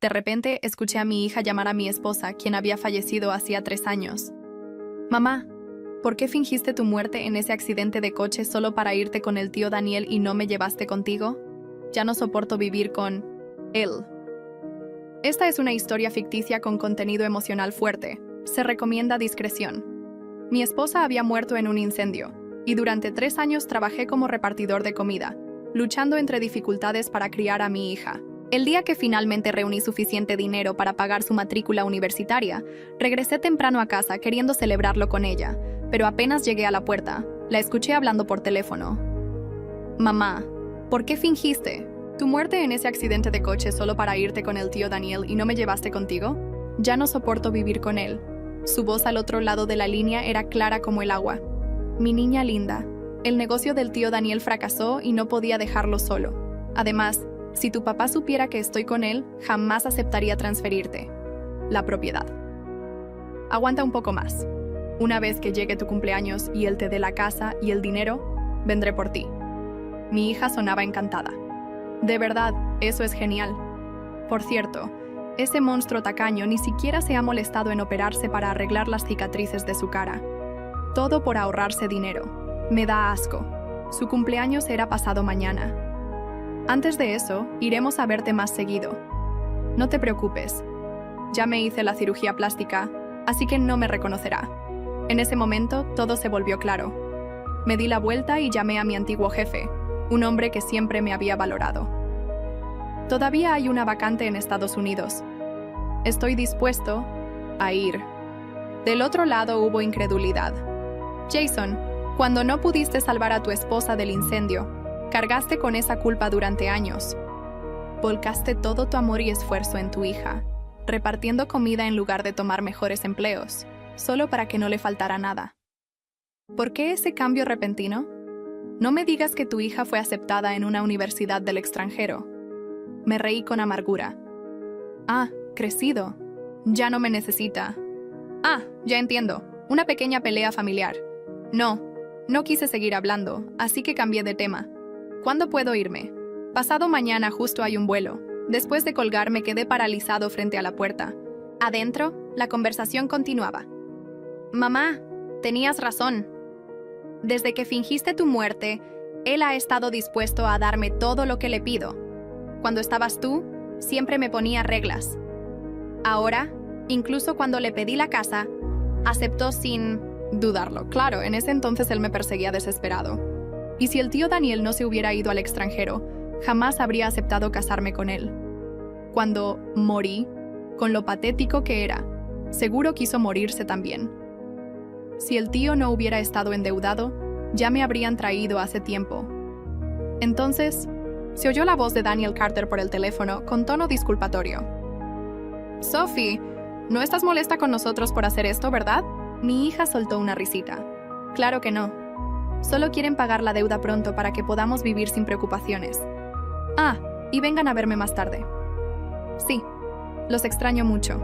De repente, escuché a mi hija llamar a mi esposa, quien había fallecido hacía 3 años. Mamá, ¿por qué fingiste tu muerte en ese accidente de coche solo para irte con el tío Daniel y no me llevaste contigo? Ya no soporto vivir con él. Esta es una historia ficticia con contenido emocional fuerte. Se recomienda discreción. Mi esposa había muerto en un incendio, y durante 3 años trabajé como repartidor de comida, luchando entre dificultades para criar a mi hija. El día que finalmente reuní suficiente dinero para pagar su matrícula universitaria, regresé temprano a casa queriendo celebrarlo con ella, pero apenas llegué a la puerta, la escuché hablando por teléfono. Mamá, ¿por qué fingiste tu muerte en ese accidente de coche solo para irte con el tío Daniel y no me llevaste contigo? Ya no soporto vivir con él. Su voz al otro lado de la línea era clara como el agua. Mi niña linda, el negocio del tío Daniel fracasó y no podía dejarlo solo. Además, si tu papá supiera que estoy con él, jamás aceptaría transferirte la propiedad. Aguanta un poco más. Una vez que llegue tu cumpleaños y él te dé la casa y el dinero, vendré por ti. Mi hija sonaba encantada. De verdad, eso es genial. Por cierto, ese monstruo tacaño ni siquiera se ha molestado en operarse para arreglar las cicatrices de su cara. Todo por ahorrarse dinero. Me da asco. Su cumpleaños era pasado mañana. Antes de eso, iremos a verte más seguido. No te preocupes. Ya me hice la cirugía plástica, así que no me reconocerá. En ese momento, todo se volvió claro. Me di la vuelta y llamé a mi antiguo jefe, un hombre que siempre me había valorado. Todavía hay una vacante en Estados Unidos. Estoy dispuesto a ir. Del otro lado hubo incredulidad. Jason, cuando no pudiste salvar a tu esposa del incendio, cargaste con esa culpa durante años. Volcaste todo tu amor y esfuerzo en tu hija, repartiendo comida en lugar de tomar mejores empleos, solo para que no le faltara nada. ¿Por qué ese cambio repentino? No me digas que tu hija fue aceptada en una universidad del extranjero. Me reí con amargura. Ah, crecido. Ya no me necesita. Ah, ya entiendo. Una pequeña pelea familiar. No quise seguir hablando, así que cambié de tema. ¿Cuándo puedo irme? Pasado mañana justo hay un vuelo. Después de colgar me quedé paralizado frente a la puerta. Adentro, la conversación continuaba. Mamá, tenías razón. Desde que fingiste tu muerte, él ha estado dispuesto a darme todo lo que le pido. Cuando estabas tú, siempre me ponía reglas. Ahora, incluso cuando le pedí la casa, aceptó sin dudarlo. Claro, en ese entonces él me perseguía desesperado. Y si el tío Daniel no se hubiera ido al extranjero, jamás habría aceptado casarme con él. Cuando morí, con lo patético que era, seguro quiso morirse también. Si el tío no hubiera estado endeudado, ya me habrían traído hace tiempo. Entonces, se oyó la voz de Daniel Carter por el teléfono con tono disculpatorio. Sophie, ¿no estás molesta con nosotros por hacer esto, verdad? Mi hija soltó una risita. Claro que no. Solo quieren pagar la deuda pronto para que podamos vivir sin preocupaciones. Ah, y vengan a verme más tarde. Sí, los extraño mucho.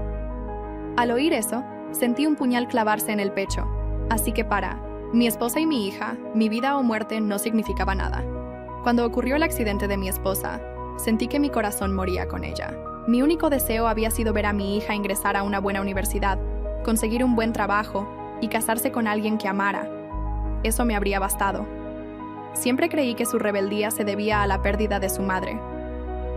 Al oír eso, sentí un puñal clavarse en el pecho. Así que para mi esposa y mi hija, mi vida o muerte no significaba nada. Cuando ocurrió el accidente de mi esposa, sentí que mi corazón moría con ella. Mi único deseo había sido ver a mi hija ingresar a una buena universidad, conseguir un buen trabajo y casarse con alguien que amara. Eso me habría bastado. Siempre creí que su rebeldía se debía a la pérdida de su madre.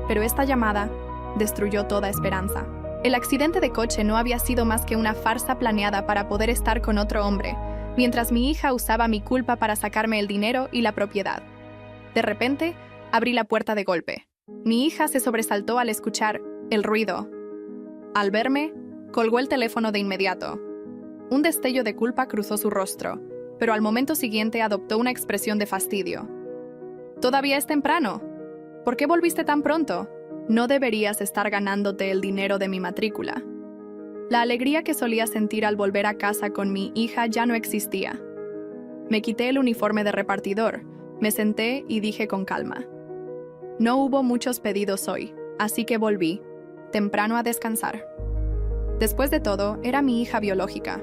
Pero esta llamada destruyó toda esperanza. El accidente de coche no había sido más que una farsa planeada para poder estar con otro hombre, mientras mi hija usaba mi culpa para sacarme el dinero y la propiedad. De repente, abrí la puerta de golpe. Mi hija se sobresaltó al escuchar el ruido. Al verme, colgó el teléfono de inmediato. Un destello de culpa cruzó su rostro, pero al momento siguiente adoptó una expresión de fastidio. «Todavía es temprano. ¿Por qué volviste tan pronto? No deberías estar ganándote el dinero de mi matrícula». La alegría que solía sentir al volver a casa con mi hija ya no existía. Me quité el uniforme de repartidor, me senté y dije con calma. No hubo muchos pedidos hoy, así que volví, temprano a descansar. Después de todo, era mi hija biológica.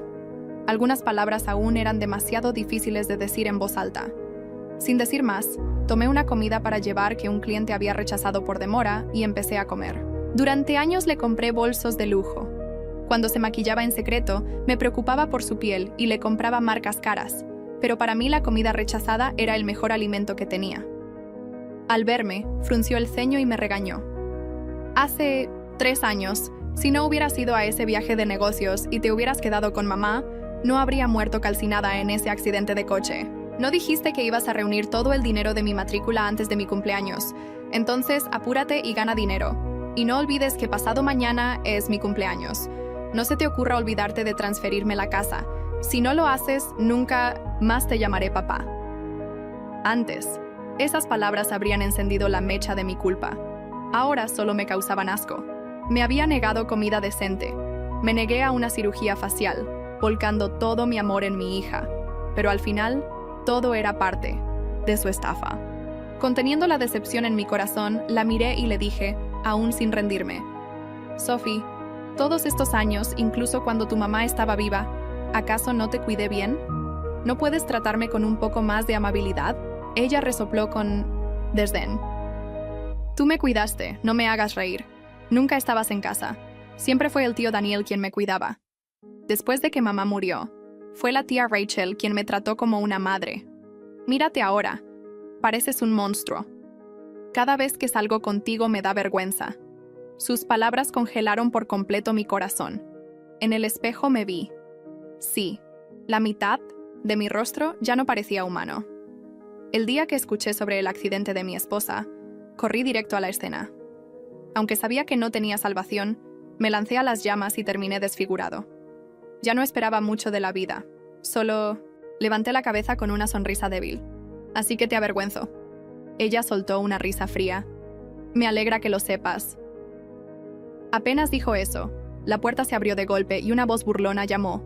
Algunas palabras aún eran demasiado difíciles de decir en voz alta. Sin decir más, tomé una comida para llevar que un cliente había rechazado por demora y empecé a comer. Durante años le compré bolsos de lujo. Cuando se maquillaba en secreto, me preocupaba por su piel y le compraba marcas caras, pero para mí la comida rechazada era el mejor alimento que tenía. Al verme, frunció el ceño y me regañó. Hace 3 años, si no hubieras ido a ese viaje de negocios y te hubieras quedado con mamá, no habría muerto calcinada en ese accidente de coche. No dijiste que ibas a reunir todo el dinero de mi matrícula antes de mi cumpleaños. Entonces, apúrate y gana dinero. Y no olvides que pasado mañana es mi cumpleaños. No se te ocurra olvidarte de transferirme la casa. Si no lo haces, nunca más te llamaré papá. Antes, esas palabras habrían encendido la mecha de mi culpa. Ahora solo me causaban asco. Me había negado comida decente. Me negué a una cirugía facial, volcando todo mi amor en mi hija. Pero al final, todo era parte de su estafa. Conteniendo la decepción en mi corazón, la miré y le dije, aún sin rendirme: Sophie, todos estos años, incluso cuando tu mamá estaba viva, ¿acaso no te cuidé bien? ¿No puedes tratarme con un poco más de amabilidad? Ella resopló con desdén. Tú me cuidaste, no me hagas reír. Nunca estabas en casa. Siempre fue el tío Daniel quien me cuidaba. Después de que mamá murió, fue la tía Rachel quien me trató como una madre. Mírate ahora. Pareces un monstruo. Cada vez que salgo contigo me da vergüenza. Sus palabras congelaron por completo mi corazón. En el espejo me vi. Sí, la mitad de mi rostro ya no parecía humano. El día que escuché sobre el accidente de mi esposa, corrí directo a la escena. Aunque sabía que no tenía salvación, me lancé a las llamas y terminé desfigurado. Ya no esperaba mucho de la vida, solo levanté la cabeza con una sonrisa débil. Así que te avergüenzo. Ella soltó una risa fría. Me alegra que lo sepas. Apenas dijo eso, la puerta se abrió de golpe y una voz burlona llamó.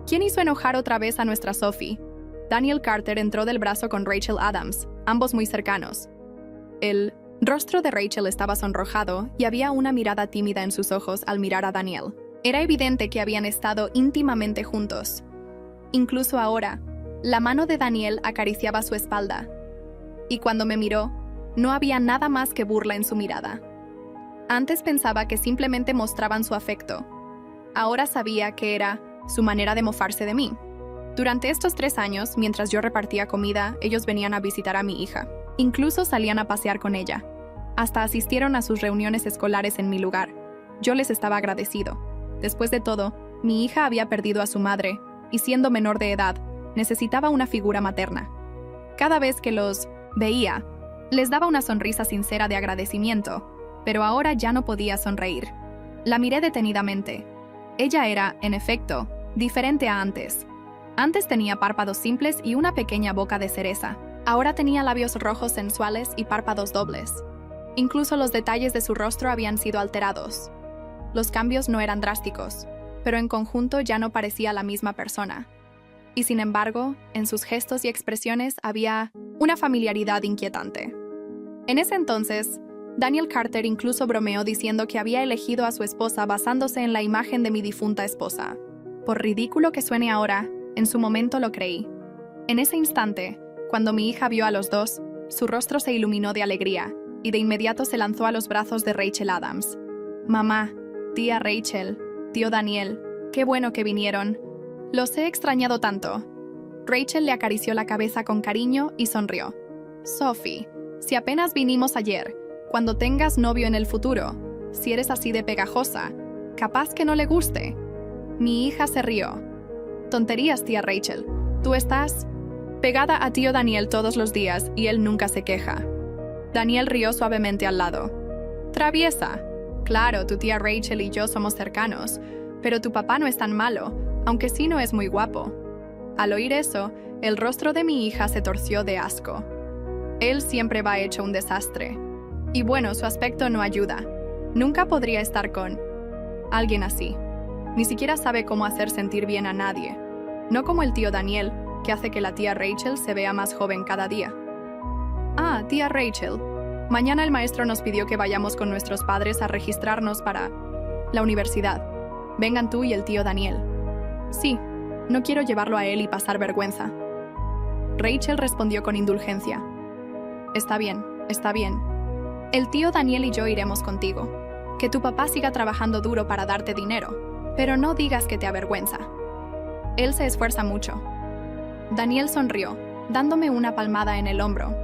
¿Quién hizo enojar otra vez a nuestra Sophie? Daniel Carter entró del brazo con Rachel Adams, ambos muy cercanos. El rostro de Rachel estaba sonrojado y había una mirada tímida en sus ojos al mirar a Daniel. Era evidente que habían estado íntimamente juntos. Incluso ahora, la mano de Daniel acariciaba su espalda. Y cuando me miró, no había nada más que burla en su mirada. Antes pensaba que simplemente mostraban su afecto. Ahora sabía que era su manera de mofarse de mí. Durante estos 3 años, mientras yo repartía comida, ellos venían a visitar a mi hija. Incluso salían a pasear con ella. Hasta asistieron a sus reuniones escolares en mi lugar. Yo les estaba agradecido. Después de todo, mi hija había perdido a su madre, y siendo menor de edad, necesitaba una figura materna. Cada vez que los veía, les daba una sonrisa sincera de agradecimiento, pero ahora ya no podía sonreír. La miré detenidamente. Ella era, en efecto, diferente a antes. Antes tenía párpados simples y una pequeña boca de cereza. Ahora tenía labios rojos sensuales y párpados dobles. Incluso los detalles de su rostro habían sido alterados. Los cambios no eran drásticos, pero en conjunto ya no parecía la misma persona. Y sin embargo, en sus gestos y expresiones había una familiaridad inquietante. En ese entonces, Daniel Carter incluso bromeó diciendo que había elegido a su esposa basándose en la imagen de mi difunta esposa. Por ridículo que suene ahora, en su momento lo creí. En ese instante, cuando mi hija vio a los dos, su rostro se iluminó de alegría, y de inmediato se lanzó a los brazos de Rachel Adams. Mamá, tía Rachel, tío Daniel, qué bueno que vinieron. Los he extrañado tanto. Rachel le acarició la cabeza con cariño y sonrió. Sophie, si apenas vinimos ayer, cuando tengas novio en el futuro, si eres así de pegajosa, capaz que no le guste. Mi hija se rió. Tonterías, tía Rachel. Tú estás pegada a tío Daniel todos los días y él nunca se queja. Daniel rió suavemente al lado. Traviesa. Claro, tu tía Rachel y yo somos cercanos, pero tu papá no es tan malo, aunque sí no es muy guapo. Al oír eso, el rostro de mi hija se torció de asco. Él siempre va hecho un desastre. Y bueno, su aspecto no ayuda. Nunca podría estar con alguien así. Ni siquiera sabe cómo hacer sentir bien a nadie. No como el tío Daniel, que hace que la tía Rachel se vea más joven cada día. Ah, tía Rachel. Mañana el maestro nos pidió que vayamos con nuestros padres a registrarnos para la universidad. Vengan tú y el tío Daniel. Sí, no quiero llevarlo a él y pasar vergüenza. Rachel respondió con indulgencia. Está bien, está bien. El tío Daniel y yo iremos contigo. Que tu papá siga trabajando duro para darte dinero, pero no digas que te avergüenza. Él se esfuerza mucho. Daniel sonrió, dándome una palmada en el hombro.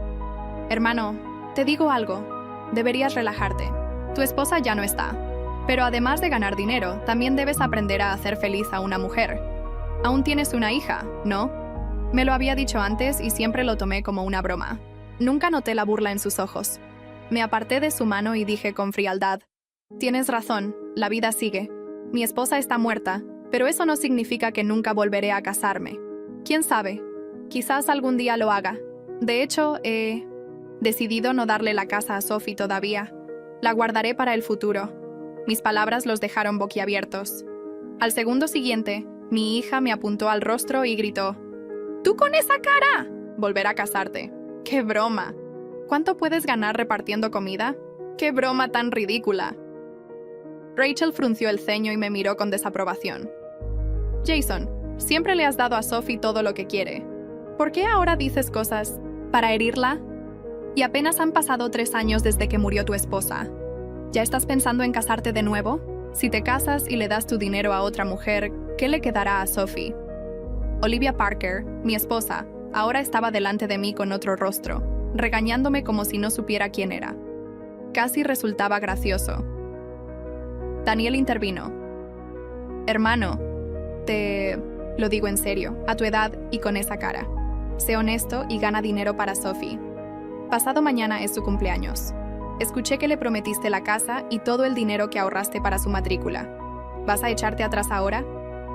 Hermano, te digo algo. Deberías relajarte. Tu esposa ya no está. Pero además de ganar dinero, también debes aprender a hacer feliz a una mujer. Aún tienes una hija, ¿no? Me lo había dicho antes y siempre lo tomé como una broma. Nunca noté la burla en sus ojos. Me aparté de su mano y dije con frialdad: tienes razón, la vida sigue. Mi esposa está muerta, pero eso no significa que nunca volveré a casarme. ¿Quién sabe? Quizás algún día lo haga. De hecho, he decidido no darle la casa a Sophie todavía. La guardaré para el futuro. Mis palabras los dejaron boquiabiertos. Al segundo siguiente, mi hija me apuntó al rostro y gritó: ¡tú con esa cara! Volver a casarte. ¡Qué broma! ¿Cuánto puedes ganar repartiendo comida? ¡Qué broma tan ridícula! Rachel frunció el ceño y me miró con desaprobación. Jason, siempre le has dado a Sophie todo lo que quiere. ¿Por qué ahora dices cosas para herirla? Y apenas han pasado 3 años desde que murió tu esposa. ¿Ya estás pensando en casarte de nuevo? Si te casas y le das tu dinero a otra mujer, ¿qué le quedará a Sophie? Olivia Parker, mi esposa, ahora estaba delante de mí con otro rostro, regañándome como si no supiera quién era. Casi resultaba gracioso. Daniel intervino. Hermano, lo digo en serio, a tu edad y con esa cara. Sé honesto y gana dinero para Sophie. Pasado mañana es su cumpleaños. Escuché que le prometiste la casa y todo el dinero que ahorraste para su matrícula. ¿Vas a echarte atrás ahora?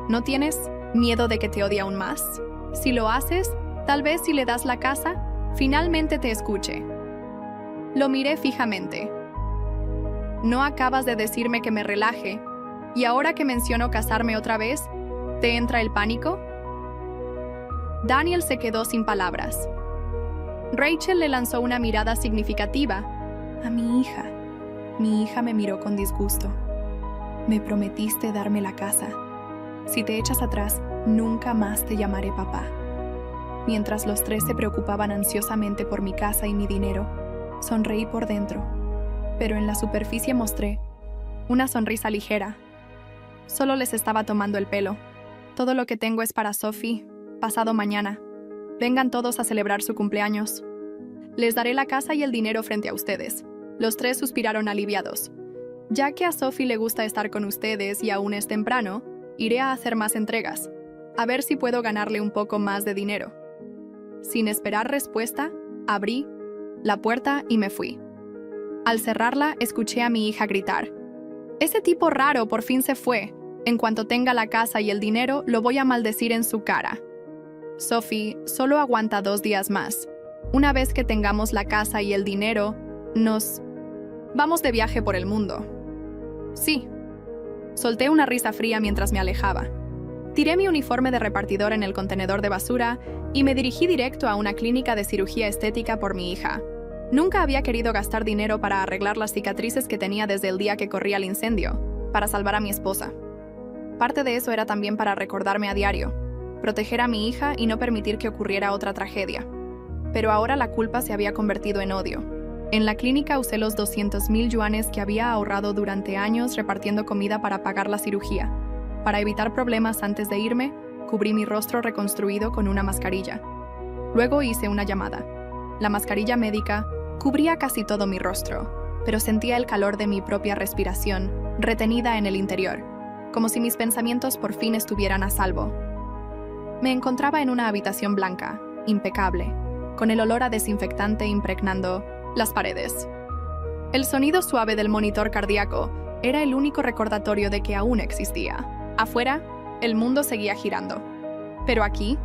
¿No tienes miedo de que te odie aún más? Si lo haces, tal vez si le das la casa, finalmente te escuche. Lo miré fijamente. ¿No acabas de decirme que me relaje? ¿Y ahora que menciono casarme otra vez, te entra el pánico? Daniel se quedó sin palabras. Rachel le lanzó una mirada significativa a mi hija. Mi hija me miró con disgusto. Me prometiste darme la casa. Si te echas atrás, nunca más te llamaré papá. Mientras los 3 se preocupaban ansiosamente por mi casa y mi dinero, sonreí por dentro, pero en la superficie mostré una sonrisa ligera. Solo les estaba tomando el pelo. Todo lo que tengo es para Sophie, pasado mañana. Vengan todos a celebrar su cumpleaños. Les daré la casa y el dinero frente a ustedes. Los 3 suspiraron aliviados. Ya que a Sophie le gusta estar con ustedes y aún es temprano, iré a hacer más entregas, a ver si puedo ganarle un poco más de dinero. Sin esperar respuesta, abrí la puerta y me fui. Al cerrarla, escuché a mi hija gritar: ese tipo raro por fin se fue. En cuanto tenga la casa y el dinero, lo voy a maldecir en su cara. Sophie, solo aguanta 2 días más. Una vez que tengamos la casa y el dinero, nos vamos de viaje por el mundo. Sí. Solté una risa fría mientras me alejaba. Tiré mi uniforme de repartidor en el contenedor de basura y me dirigí directo a una clínica de cirugía estética por mi hija. Nunca había querido gastar dinero para arreglar las cicatrices que tenía desde el día que corría el incendio, para salvar a mi esposa. Parte de eso era también para recordarme a diario, proteger a mi hija y no permitir que ocurriera otra tragedia. Pero ahora la culpa se había convertido en odio. En la clínica usé los 200,000 yuanes que había ahorrado durante años repartiendo comida para pagar la cirugía. Para evitar problemas antes de irme, cubrí mi rostro reconstruido con una mascarilla. Luego hice una llamada. La mascarilla médica cubría casi todo mi rostro, pero sentía el calor de mi propia respiración, retenida en el interior, como si mis pensamientos por fin estuvieran a salvo. Me encontraba en una habitación blanca, impecable, con el olor a desinfectante impregnando las paredes. El sonido suave del monitor cardíaco era el único recordatorio de que aún existía. Afuera, el mundo seguía girando. Pero aquí,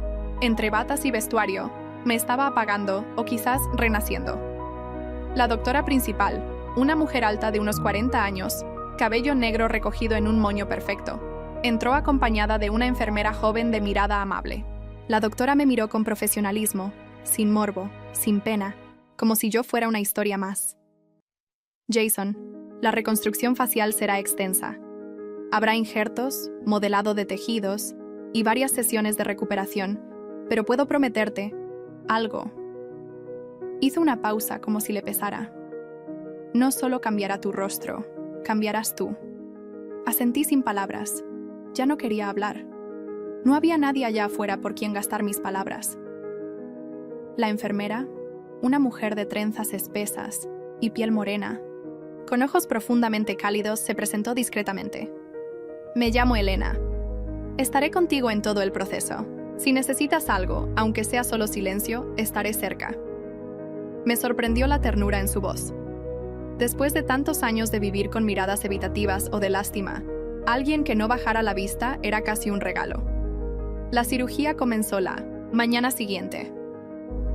entre batas y vestuario, me estaba apagando o quizás renaciendo. La doctora principal, una mujer alta de unos 40 años, cabello negro recogido en un moño perfecto, entró acompañada de una enfermera joven de mirada amable. La doctora me miró con profesionalismo, sin morbo, sin pena, como si yo fuera una historia más. Jason, la reconstrucción facial será extensa. Habrá injertos, modelado de tejidos y varias sesiones de recuperación, pero puedo prometerte algo. Hizo una pausa como si le pesara. No solo cambiará tu rostro, cambiarás tú. Asentí sin palabras. Ya no quería hablar. No había nadie allá afuera por quien gastar mis palabras. La enfermera, una mujer de trenzas espesas y piel morena, con ojos profundamente cálidos, se presentó discretamente. Me llamo Elena. Estaré contigo en todo el proceso. Si necesitas algo, aunque sea solo silencio, estaré cerca. Me sorprendió la ternura en su voz. Después de tantos años de vivir con miradas evitativas o de lástima, alguien que no bajara la vista era casi un regalo. La cirugía comenzó la mañana siguiente.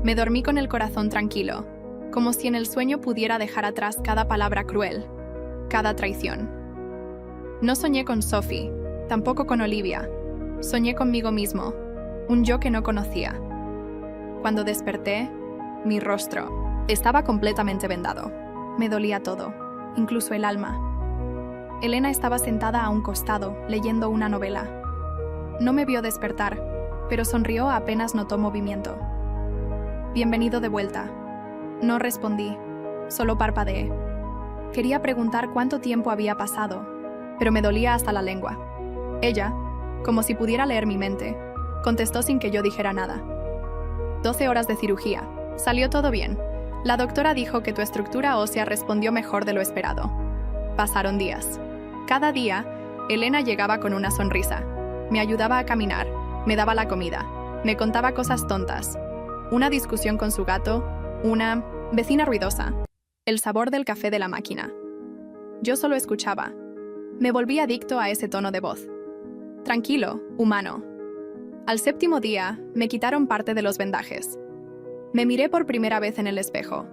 Me dormí con el corazón tranquilo, como si en el sueño pudiera dejar atrás cada palabra cruel, cada traición. No soñé con Sophie, tampoco con Olivia. Soñé conmigo mismo, un yo que no conocía. Cuando desperté, mi rostro estaba completamente vendado. Me dolía todo, incluso el alma. Elena estaba sentada a un costado, leyendo una novela. No me vio despertar, pero sonrió apenas notó movimiento. Bienvenido de vuelta. No respondí, solo parpadeé. Quería preguntar cuánto tiempo había pasado, pero me dolía hasta la lengua. Ella, como si pudiera leer mi mente, contestó sin que yo dijera nada. 12 horas de cirugía. Salió todo bien. La doctora dijo que tu estructura ósea respondió mejor de lo esperado. Pasaron días. Cada día, Elena llegaba con una sonrisa. Me ayudaba a caminar, me daba la comida, me contaba cosas tontas. Una discusión con su gato, una vecina ruidosa, el sabor del café de la máquina. Yo solo escuchaba. Me volví adicto a ese tono de voz. Tranquilo, humano. Al 7º día, me quitaron parte de los vendajes. Me miré por primera vez en el espejo.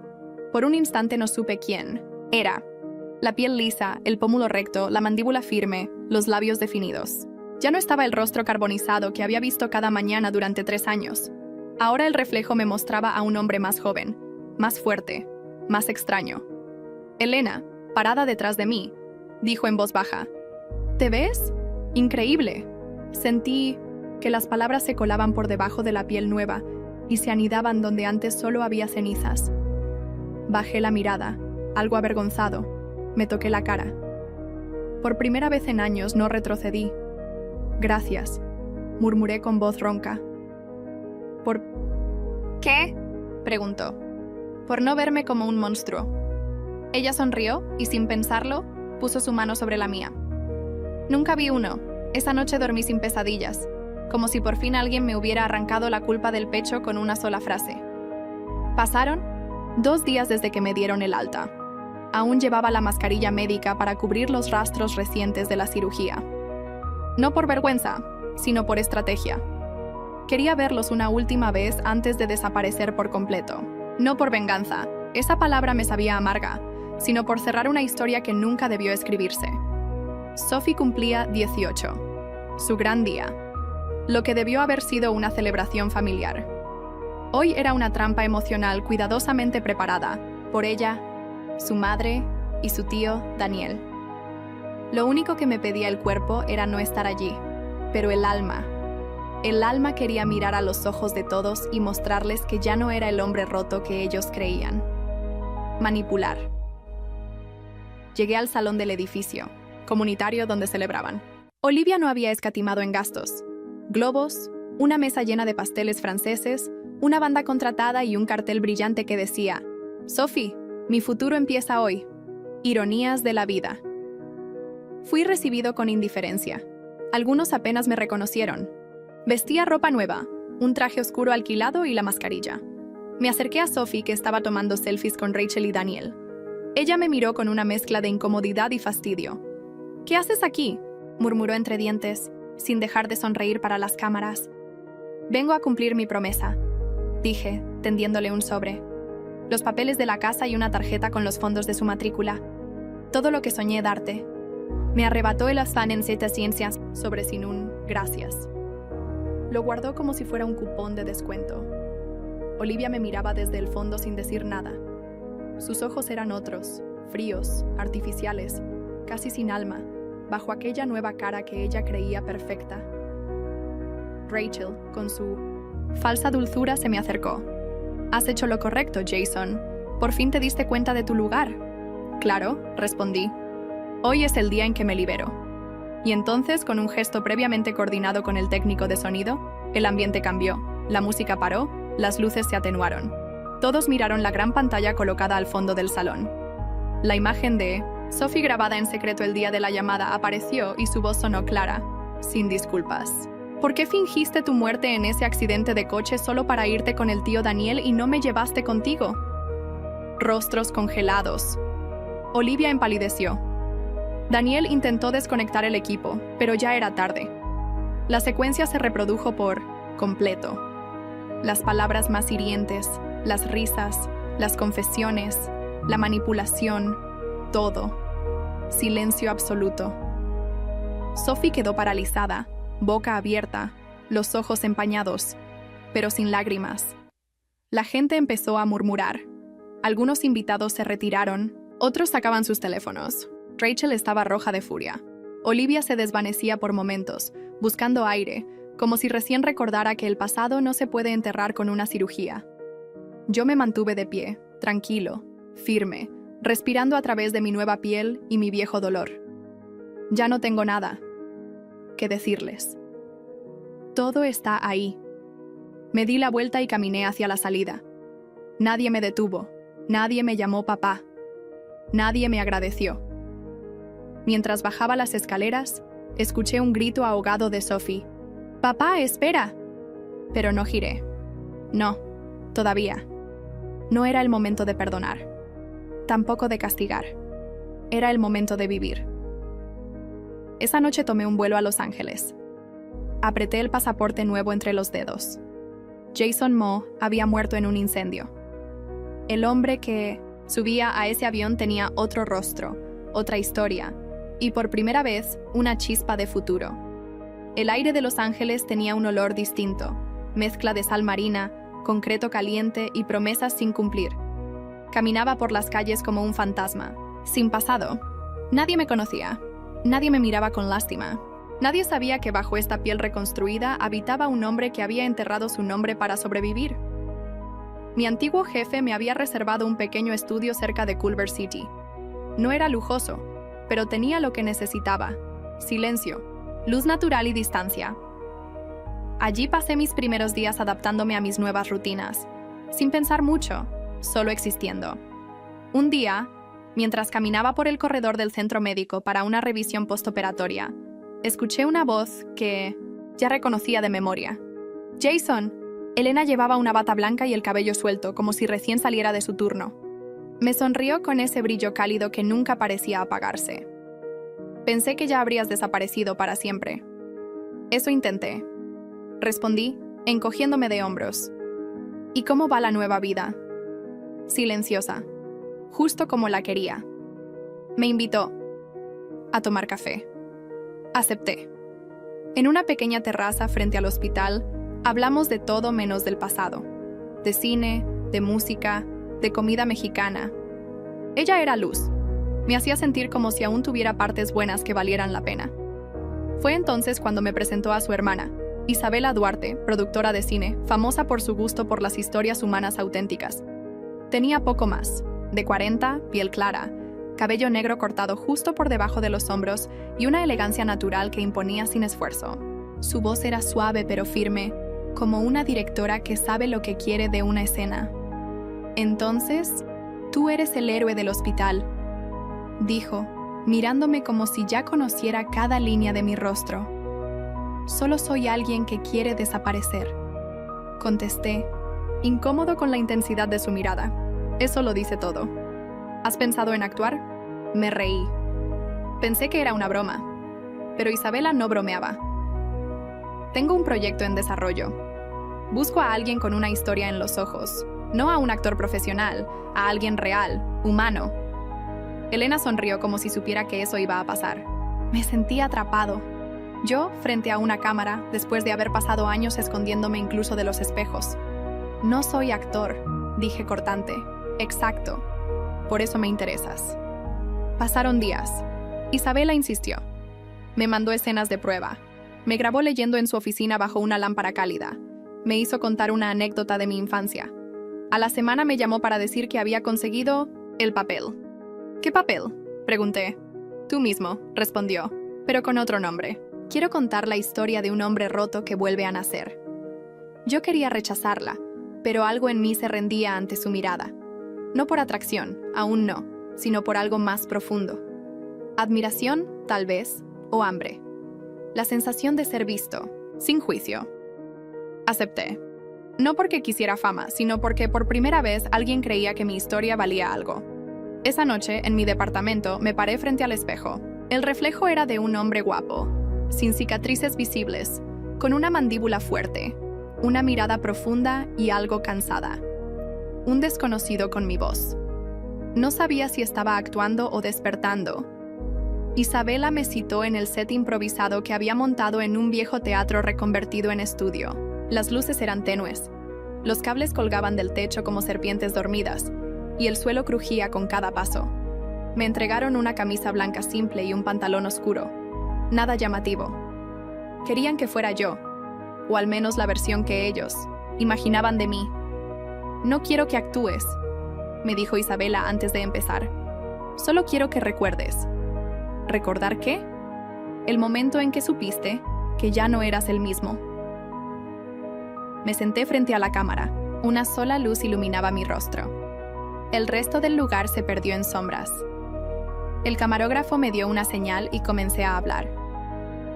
Por un instante no supe quién era. La piel lisa, el pómulo recto, la mandíbula firme, los labios definidos. Ya no estaba el rostro carbonizado que había visto cada mañana durante 3 años. Ahora el reflejo me mostraba a un hombre más joven, más fuerte, más extraño. Elena, parada detrás de mí, dijo en voz baja: ¿Te ves? Increíble. Sentí que las palabras se colaban por debajo de la piel nueva y se anidaban donde antes solo había cenizas. Bajé la mirada, algo avergonzado. Me toqué la cara. Por primera vez en años no retrocedí. Gracias, murmuré con voz ronca. ¿Por qué?, preguntó. Por no verme como un monstruo. Ella sonrió y, sin pensarlo, puso su mano sobre la mía. Nunca vi uno. Esa noche dormí sin pesadillas, como si por fin alguien me hubiera arrancado la culpa del pecho con una sola frase. Pasaron 2 días desde que me dieron el alta. Aún llevaba la mascarilla médica para cubrir los rastros recientes de la cirugía. No por vergüenza, sino por estrategia. Quería verlos una última vez antes de desaparecer por completo. No por venganza, esa palabra me sabía amarga, sino por cerrar una historia que nunca debió escribirse. Sophie cumplía 18, su gran día, lo que debió haber sido una celebración familiar. Hoy era una trampa emocional cuidadosamente preparada por ella, su madre y su tío Daniel. Lo único que me pedía el cuerpo era no estar allí, pero el alma quería mirar a los ojos de todos y mostrarles que ya no era el hombre roto que ellos creían. Manipular. Llegué al salón del edificio comunitario donde celebraban. Olivia no había escatimado en gastos. Globos, una mesa llena de pasteles franceses, una banda contratada y un cartel brillante que decía: Sophie, mi futuro empieza hoy. Ironías de la vida. Fui recibido con indiferencia. Algunos apenas me reconocieron. Vestía ropa nueva, un traje oscuro alquilado y la mascarilla. Me acerqué a Sophie, que estaba tomando selfies con Rachel y Daniel. Ella me miró con una mezcla de incomodidad y fastidio. ¿Qué haces aquí?, murmuró entre dientes, sin dejar de sonreír para las cámaras. Vengo a cumplir mi promesa, dije, tendiéndole un sobre. Los papeles de la casa y una tarjeta con los fondos de su matrícula. Todo lo que soñé darte. Me arrebató el afán en ciencias sobre sin un gracias. Lo guardó como si fuera un cupón de descuento. Olivia me miraba desde el fondo sin decir nada. Sus ojos eran otros, fríos, artificiales, casi sin alma, bajo aquella nueva cara que ella creía perfecta. Rachel, con su falsa dulzura, se me acercó. «Has hecho lo correcto, Jason. Por fin te diste cuenta de tu lugar». «Claro», respondí. Hoy es el día en que me libero. Y entonces, con un gesto previamente coordinado con el técnico de sonido, el ambiente cambió, la música paró, las luces se atenuaron. Todos miraron la gran pantalla colocada al fondo del salón. La imagen de Sophie grabada en secreto el día de la llamada apareció y su voz sonó clara, sin disculpas. ¿Por qué fingiste tu muerte en ese accidente de coche solo para irte con el tío Daniel y no me llevaste contigo? Rostros congelados. Olivia empalideció. Daniel intentó desconectar el equipo, pero ya era tarde. La secuencia se reprodujo por completo. Las palabras más hirientes, las risas, las confesiones, la manipulación, todo. Silencio absoluto. Sophie quedó paralizada, boca abierta, los ojos empañados, pero sin lágrimas. La gente empezó a murmurar. Algunos invitados se retiraron, otros sacaban sus teléfonos. Rachel estaba roja de furia. Olivia se desvanecía por momentos, buscando aire, como si recién recordara que el pasado no se puede enterrar con una cirugía. Yo me mantuve de pie, tranquilo, firme, respirando a través de mi nueva piel y mi viejo dolor. Ya no tengo nada que decirles. Todo está ahí. Me di la vuelta y caminé hacia la salida. Nadie me detuvo, nadie me llamó papá, nadie me agradeció. Mientras bajaba las escaleras, escuché un grito ahogado de Sophie. «¡Papá, espera!». Pero no giré. No, todavía. No era el momento de perdonar. Tampoco de castigar. Era el momento de vivir. Esa noche tomé un vuelo a Los Ángeles. Apreté el pasaporte nuevo entre los dedos. Jason Moe había muerto en un incendio. El hombre que subía a ese avión tenía otro rostro, otra historia, y por primera vez, una chispa de futuro. El aire de Los Ángeles tenía un olor distinto, mezcla de sal marina, concreto caliente y promesas sin cumplir. Caminaba por las calles como un fantasma, sin pasado. Nadie me conocía, nadie me miraba con lástima. Nadie sabía que bajo esta piel reconstruida habitaba un hombre que había enterrado su nombre para sobrevivir. Mi antiguo jefe me había reservado un pequeño estudio cerca de Culver City. No era lujoso, pero tenía lo que necesitaba: silencio, luz natural y distancia. Allí pasé mis primeros días adaptándome a mis nuevas rutinas, sin pensar mucho, solo existiendo. Un día, mientras caminaba por el corredor del centro médico para una revisión postoperatoria, escuché una voz que ya reconocía de memoria. «Jason». Elena llevaba una bata blanca y el cabello suelto, como si recién saliera de su turno. Me sonrió con ese brillo cálido que nunca parecía apagarse. «Pensé que ya habrías desaparecido para siempre». «Eso intenté», respondí, encogiéndome de hombros. «¿Y cómo va la nueva vida?» Silenciosa, justo como la quería. Me invitó a tomar café. Acepté. En una pequeña terraza frente al hospital, hablamos de todo menos del pasado. De cine, de música, de comida mexicana. Ella era luz. Me hacía sentir como si aún tuviera partes buenas que valieran la pena. Fue entonces cuando me presentó a su hermana, Isabela Duarte, productora de cine, famosa por su gusto por las historias humanas auténticas. Tenía poco más, de 40, piel clara, cabello negro cortado justo por debajo de los hombros y una elegancia natural que imponía sin esfuerzo. Su voz era suave pero firme, como una directora que sabe lo que quiere de una escena. «Entonces, tú eres el héroe del hospital», dijo, mirándome como si ya conociera cada línea de mi rostro. «Solo soy alguien que quiere desaparecer», contesté, incómodo con la intensidad de su mirada. «Eso lo dice todo». «¿Has pensado en actuar?». Me reí. Pensé que era una broma, pero Isabela no bromeaba. «Tengo un proyecto en desarrollo. Busco a alguien con una historia en los ojos, no a un actor profesional, a alguien real, humano». Elena sonrió como si supiera que eso iba a pasar. Me sentí atrapado. Yo, frente a una cámara, después de haber pasado años escondiéndome incluso de los espejos. «No soy actor», dije cortante. «Exacto. Por eso me interesas». Pasaron días. Isabela insistió. Me mandó escenas de prueba. Me grabó leyendo en su oficina bajo una lámpara cálida. Me hizo contar una anécdota de mi infancia. A la semana me llamó para decir que había conseguido el papel. «¿Qué papel?», pregunté. Tú mismo, respondió, pero con otro nombre. Quiero contar la historia de un hombre roto que vuelve a nacer. Yo quería rechazarla, pero algo en mí se rendía ante su mirada. No por atracción, aún no, sino por algo más profundo. Admiración, tal vez, o hambre. La sensación de ser visto, sin juicio. Acepté. No porque quisiera fama, sino porque por primera vez alguien creía que mi historia valía algo. Esa noche, en mi departamento, me paré frente al espejo. El reflejo era de un hombre guapo, sin cicatrices visibles, con una mandíbula fuerte, una mirada profunda y algo cansada. Un desconocido con mi voz. No sabía si estaba actuando o despertando. Isabela me citó en el set improvisado que había montado en un viejo teatro reconvertido en estudio. Las luces eran tenues. Los cables colgaban del techo como serpientes dormidas, y el suelo crujía con cada paso. Me entregaron una camisa blanca simple y un pantalón oscuro. Nada llamativo. Querían que fuera yo, o al menos la versión que ellos imaginaban de mí. No quiero que actúes, me dijo Isabela antes de empezar. Solo quiero que recuerdes. ¿Recordar qué? El momento en que supiste que ya no eras el mismo. Me senté frente a la cámara. Una sola luz iluminaba mi rostro. El resto del lugar se perdió en sombras. El camarógrafo me dio una señal y comencé a hablar.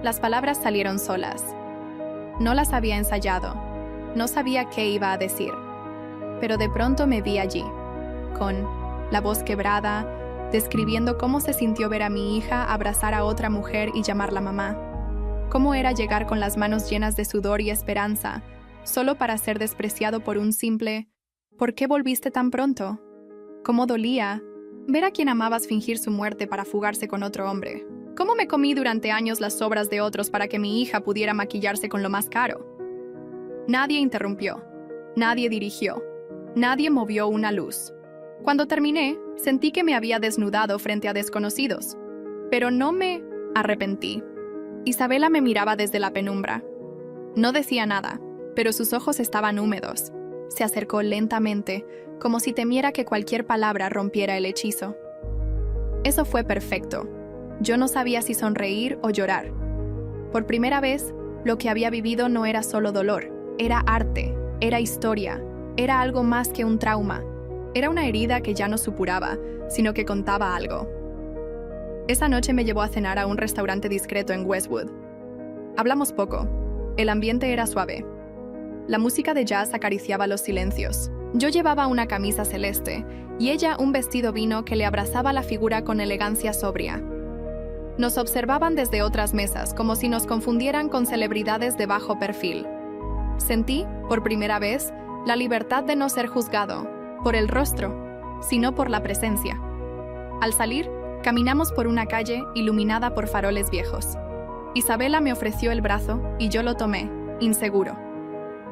Las palabras salieron solas. No las había ensayado. No sabía qué iba a decir. Pero de pronto me vi allí, con la voz quebrada, describiendo cómo se sintió ver a mi hija abrazar a otra mujer y llamarla mamá. Cómo era llegar con las manos llenas de sudor y esperanza, solo para ser despreciado por un simple ¿por qué volviste tan pronto? Cómo dolía ver a quien amabas fingir su muerte para fugarse con otro hombre. Cómo me comí durante años las sobras de otros para que mi hija pudiera maquillarse con lo más caro. Nadie interrumpió. Nadie dirigió. Nadie movió una luz. Cuando terminé, sentí que me había desnudado frente a desconocidos. Pero no me arrepentí. Isabela me miraba desde la penumbra. No decía nada, pero sus ojos estaban húmedos. Se acercó lentamente, como si temiera que cualquier palabra rompiera el hechizo. Eso fue perfecto. Yo no sabía si sonreír o llorar. Por primera vez, lo que había vivido no era solo dolor, era arte, era historia, era algo más que un trauma. Era una herida que ya no supuraba, sino que contaba algo. Esa noche me llevó a cenar a un restaurante discreto en Westwood. Hablamos poco. El ambiente era suave. La música de jazz acariciaba los silencios. Yo llevaba una camisa celeste y ella un vestido vino que le abrazaba la figura con elegancia sobria. Nos observaban desde otras mesas, como si nos confundieran con celebridades de bajo perfil. Sentí, por primera vez, la libertad de no ser juzgado por el rostro, sino por la presencia. Al salir, caminamos por una calle iluminada por faroles viejos. Isabela me ofreció el brazo y yo lo tomé, inseguro.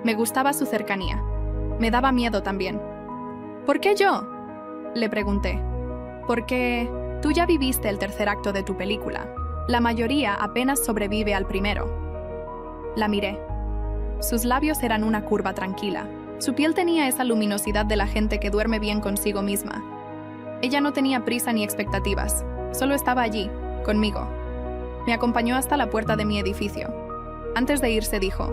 Me gustaba su cercanía. Me daba miedo también. ¿Por qué yo?, le pregunté. Porque tú ya viviste el tercer acto de tu película. La mayoría apenas sobrevive al primero. La miré. Sus labios eran una curva tranquila. Su piel tenía esa luminosidad de la gente que duerme bien consigo misma. Ella no tenía prisa ni expectativas. Solo estaba allí, conmigo. Me acompañó hasta la puerta de mi edificio. Antes de irse dijo: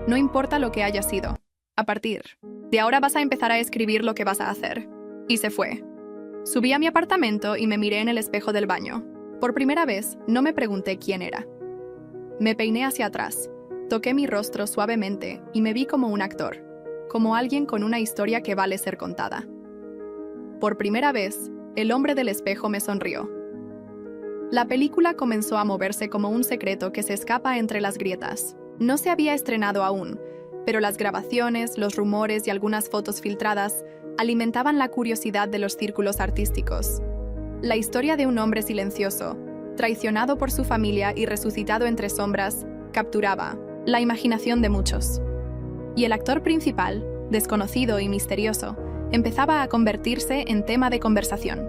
no importa lo que haya sido. A partir de ahora vas a empezar a escribir lo que vas a hacer. Y se fue. Subí a mi apartamento y me miré en el espejo del baño. Por primera vez, no me pregunté quién era. Me peiné hacia atrás, toqué mi rostro suavemente y me vi como un actor, como alguien con una historia que vale ser contada. Por primera vez, el hombre del espejo me sonrió. La película comenzó a moverse como un secreto que se escapa entre las grietas. No se había estrenado aún, pero las grabaciones, los rumores y algunas fotos filtradas alimentaban la curiosidad de los círculos artísticos. La historia de un hombre silencioso, traicionado por su familia y resucitado entre sombras, capturaba la imaginación de muchos. Y el actor principal, desconocido y misterioso, empezaba a convertirse en tema de conversación.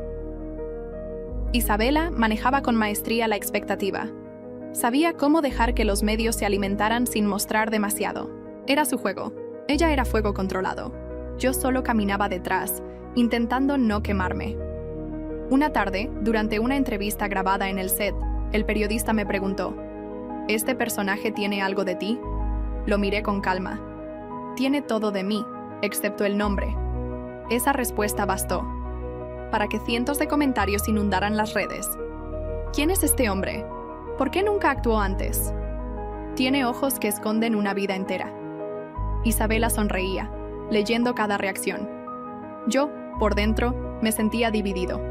Isabela manejaba con maestría la expectativa. Sabía cómo dejar que los medios se alimentaran sin mostrar demasiado. Era su juego. Ella era fuego controlado. Yo solo caminaba detrás, intentando no quemarme. Una tarde, durante una entrevista grabada en el set, el periodista me preguntó, ¿este personaje tiene algo de ti? Lo miré con calma. Tiene todo de mí, excepto el nombre. Esa respuesta bastó para que cientos de comentarios inundaran las redes. ¿Quién es este hombre? ¿Por qué nunca actuó antes? Tiene ojos que esconden una vida entera. Isabela sonreía, leyendo cada reacción. Yo, por dentro, me sentía dividido.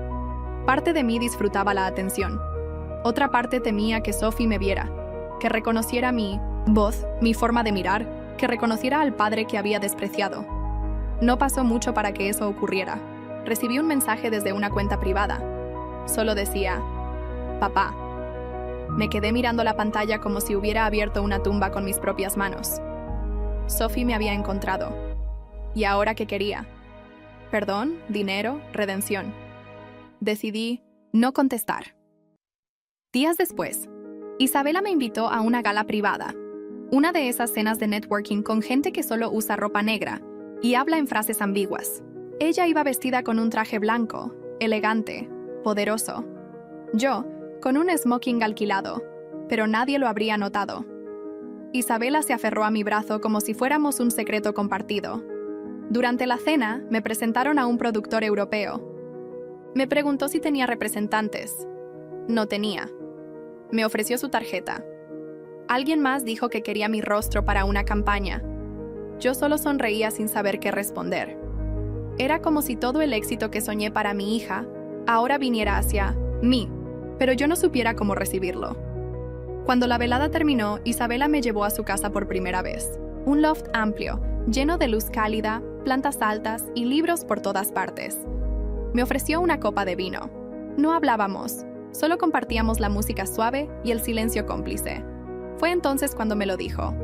Parte de mí disfrutaba la atención. Otra parte temía que Sophie me viera, que reconociera mi voz, mi forma de mirar, que reconociera al padre que había despreciado. No pasó mucho para que eso ocurriera. Recibí un mensaje desde una cuenta privada. Solo decía, «Papá». Me quedé mirando la pantalla como si hubiera abierto una tumba con mis propias manos. Sophie me había encontrado. ¿Y ahora qué quería? ¿Perdón? ¿Dinero? ¿Redención? Decidí no contestar. Días después, Isabela me invitó a una gala privada, una de esas cenas de networking con gente que solo usa ropa negra y habla en frases ambiguas. Ella iba vestida con un traje blanco, elegante, poderoso. Yo, con un smoking alquilado, pero nadie lo habría notado. Isabela se aferró a mi brazo como si fuéramos un secreto compartido. Durante la cena, me presentaron a un productor europeo. Me preguntó si tenía representantes. No tenía. Me ofreció su tarjeta. Alguien más dijo que quería mi rostro para una campaña. Yo solo sonreía sin saber qué responder. Era como si todo el éxito que soñé para mi hija ahora viniera hacia mí, pero yo no supiera cómo recibirlo. Cuando la velada terminó, Isabela me llevó a su casa por primera vez. Un loft amplio, lleno de luz cálida, plantas altas y libros por todas partes. Me ofreció una copa de vino. No hablábamos, solo compartíamos la música suave y el silencio cómplice. Fue entonces cuando me lo dijo.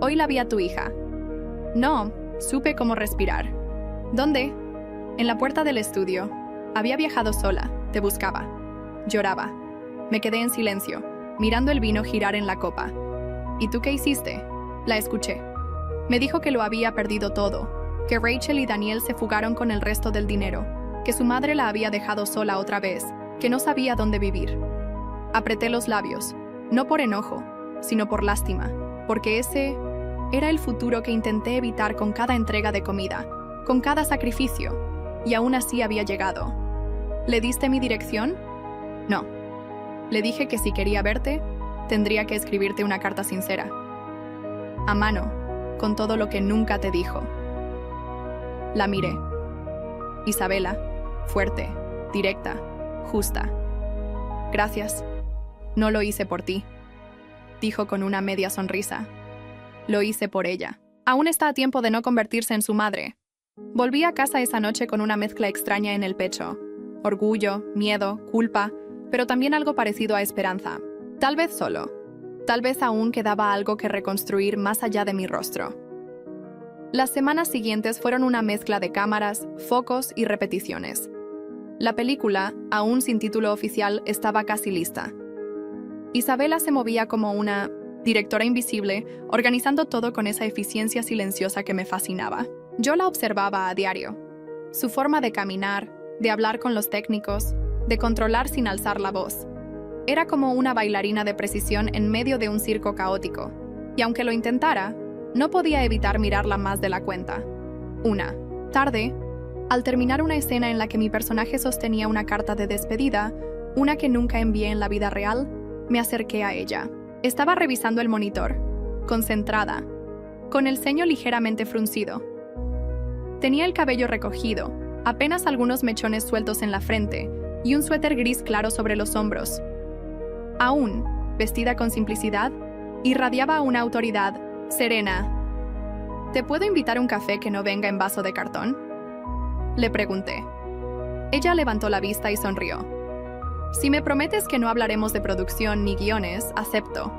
«Hoy la vi a tu hija». No, supe cómo respirar. ¿Dónde? En la puerta del estudio. Había viajado sola, te buscaba. Lloraba. Me quedé en silencio, mirando el vino girar en la copa. ¿Y tú qué hiciste? La escuché. Me dijo que lo había perdido todo, que Rachel y Daniel se fugaron con el resto del dinero, que su madre la había dejado sola otra vez, que no sabía dónde vivir. Apreté los labios, no por enojo, sino por lástima, porque ese era el futuro que intenté evitar con cada entrega de comida, con cada sacrificio, y aún así había llegado. ¿Le diste mi dirección? No. Le dije que si quería verte, tendría que escribirte una carta sincera. A mano, con todo lo que nunca te dijo. La miré. Isabela, fuerte, directa, justa. Gracias. No lo hice por ti, dijo con una media sonrisa. Lo hice por ella. Aún está a tiempo de no convertirse en su madre. Volví a casa esa noche con una mezcla extraña en el pecho. Orgullo, miedo, culpa, pero también algo parecido a esperanza. Tal vez solo. Tal vez aún quedaba algo que reconstruir más allá de mi rostro. Las semanas siguientes fueron una mezcla de cámaras, focos y repeticiones. La película, aún sin título oficial, estaba casi lista. Isabela se movía como una directora invisible, organizando todo con esa eficiencia silenciosa que me fascinaba. Yo la observaba a diario. Su forma de caminar, de hablar con los técnicos, de controlar sin alzar la voz. Era como una bailarina de precisión en medio de un circo caótico, y aunque lo intentara, no podía evitar mirarla más de la cuenta. Una tarde, al terminar una escena en la que mi personaje sostenía una carta de despedida, una que nunca envié en la vida real, me acerqué a ella. Estaba revisando el monitor, concentrada, con el ceño ligeramente fruncido. Tenía el cabello recogido, apenas algunos mechones sueltos en la frente y un suéter gris claro sobre los hombros. Aún, vestida con simplicidad, irradiaba una autoridad serena. ¿Te puedo invitar a un café que no venga en vaso de cartón?, le pregunté. Ella levantó la vista y sonrió. Si me prometes que no hablaremos de producción ni guiones, acepto.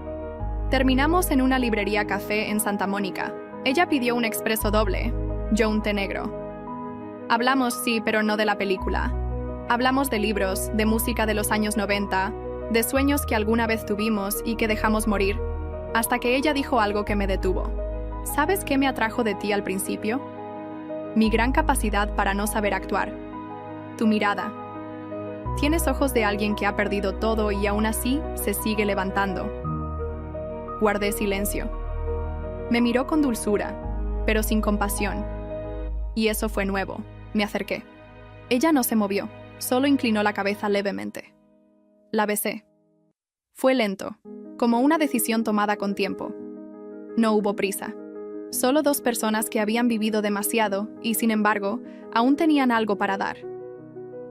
Terminamos en una librería café en Santa Mónica. Ella pidió un expreso doble, yo un té negro. Hablamos, sí, pero no de la película. Hablamos de libros, de música de los años 90, de sueños que alguna vez tuvimos y que dejamos morir, hasta que ella dijo algo que me detuvo. ¿Sabes qué me atrajo de ti al principio? Mi gran capacidad para no saber actuar. Tu mirada. Tienes ojos de alguien que ha perdido todo y aún así se sigue levantando. Guardé silencio. Me miró con dulzura, pero sin compasión. Y eso fue nuevo. Me acerqué. Ella no se movió, solo inclinó la cabeza levemente. La besé. Fue lento, como una decisión tomada con tiempo. No hubo prisa. Solo dos personas que habían vivido demasiado y, sin embargo, aún tenían algo para dar.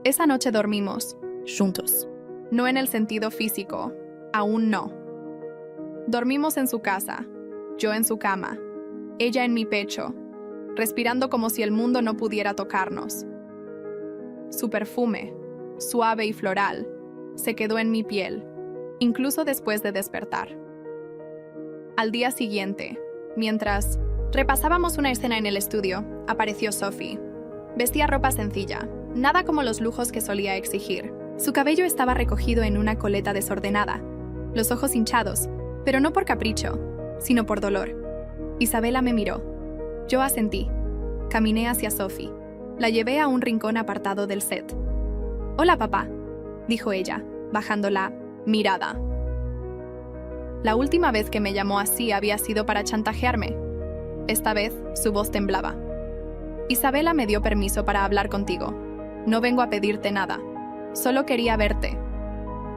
Esa noche dormimos, juntos. No en el sentido físico, aún no. Dormimos en su casa, yo en su cama, ella en mi pecho, respirando como si el mundo no pudiera tocarnos. Su perfume, suave y floral, se quedó en mi piel, incluso después de despertar. Al día siguiente, mientras repasábamos una escena en el estudio, apareció Sophie. Vestía ropa sencilla, nada como los lujos que solía exigir. Su cabello estaba recogido en una coleta desordenada, los ojos hinchados, pero no por capricho, sino por dolor. Isabela me miró. Yo asentí. Caminé hacia Sophie. La llevé a un rincón apartado del set. «Hola, papá», dijo ella, bajando la mirada. La última vez que me llamó así había sido para chantajearme. Esta vez, su voz temblaba. «Isabela me dio permiso para hablar contigo. No vengo a pedirte nada. Solo quería verte».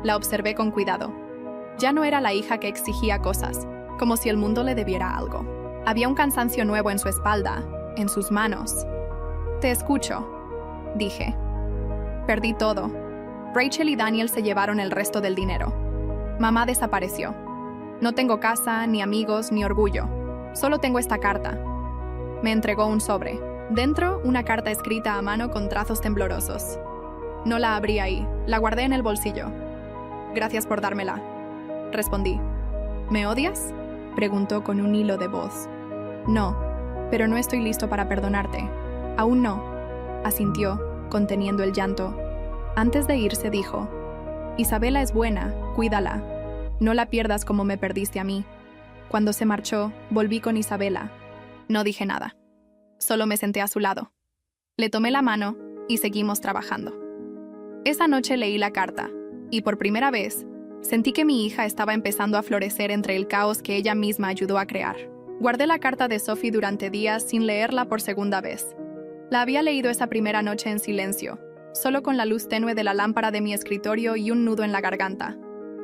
La observé con cuidado. Ya no era la hija que exigía cosas, como si el mundo le debiera algo. Había un cansancio nuevo en su espalda, en sus manos. «Te escucho», dije. «Perdí todo. Rachel y Daniel se llevaron el resto del dinero. Mamá desapareció. No tengo casa, ni amigos, ni orgullo. Solo tengo esta carta». Me entregó un sobre. Dentro, una carta escrita a mano con trazos temblorosos. No la abrí ahí, la guardé en el bolsillo. «Gracias por dármela», respondí. «¿Me odias?», preguntó con un hilo de voz. «No, pero no estoy listo para perdonarte». «Aún no», asintió, conteniendo el llanto. Antes de irse dijo: «Isabela es buena, cuídala. No la pierdas como me perdiste a mí». Cuando se marchó, volví con Isabela. No dije nada. Solo me senté a su lado. Le tomé la mano y seguimos trabajando. Esa noche leí la carta, y por primera vez, sentí que mi hija estaba empezando a florecer entre el caos que ella misma ayudó a crear. Guardé la carta de Sophie durante días sin leerla por segunda vez. La había leído esa primera noche en silencio, solo con la luz tenue de la lámpara de mi escritorio y un nudo en la garganta.